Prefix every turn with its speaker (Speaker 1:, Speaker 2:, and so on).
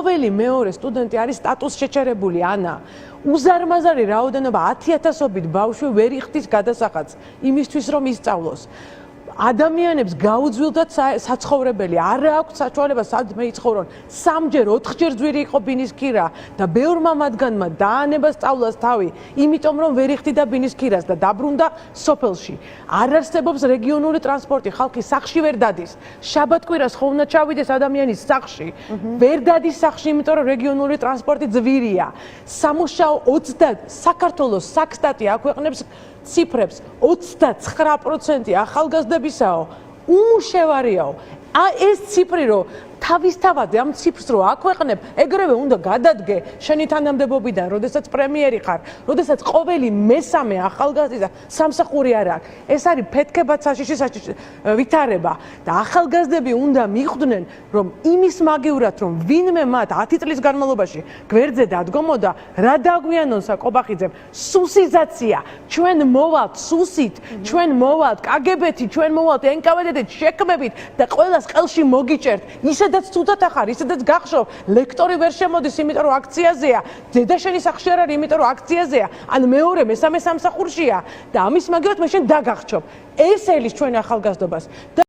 Speaker 1: ყოველი მეორე სტუდენტი არის სტატუს შეჩერებული, ანა. უზარმაზარი რაოდენობა 10,000-ობით ბავშვი ვერ იხდის გადასახადს იმისთვის, რომ ისწავლოს. ადამიანებს გაუძვილდათ საცხოვრებელი, არ აქვს საშუალება სადმე იცხოვრონ. 3-ჯერ, 4-ჯერ ძვირი იყო ბინისქირა და ბევრმა მათგანმა დაანება სწავლას თავი, იმიტომ რომ ვერ იხდიდა ბინისქირას და დაბრუნდა სოფელში. არ არსებობს რეგიონული ტრანსპორტი, ხალხი სახლში ვერ დადის. შაბათ-კვირას ხო უნდა ჩავიდეს ადამიანის სახლში. ვერ დადის სახლში, იმიტომ რომ რეგიონული ტრანსპორტი ძვირია. სამუშაო 20 საქართველოს საქსტატი აქვეყნებს ციფრებს 29% ახალგაზრდებისაო უმუშევარიაო. ეს ციფრი რომ თავისთავად ამ ციფრს რო აქვეყნებ, ეგრევე უნდა გადადგე შენი თანამდებობიდან, როდესაც პრემიერი ხარ, როდესაც ყოველი მესამე ახალგაზრდა სამსახური არ აქვს. ეს არის ფეთქებად საშიში ვითარება და ახალგაზრდები უნდა მიხვდნენ, რომ იმის მაგივრად, რომ ვინმე მათ 10 წლის განმავლობაში გვერდზე დადგომოდა, რა დაგვიანონ საკობახიძემ, სუსიზაცია, ჩვენ მოვალთ სუსით, ჩვენ მოვალთ კგბ-ით, ჩვენ მოვალთ NKVD-ით, შექმებით და ყველას ყელში მოგიჭერთ. ისედაც თუდად ახარ, ისედაც გახშობ, ლექტორი ვერ შემოდის, იმიტომ რომ აქციაზეა, დედაშენი სახლში არ არის, იმიტომ რომ აქციაზეა, ან მეორე, მესამე სამსახურშია და ამის მაგივრად მე შენ დაგახჩობ. ეს ელის ჩვენ ახალგაზრდობას.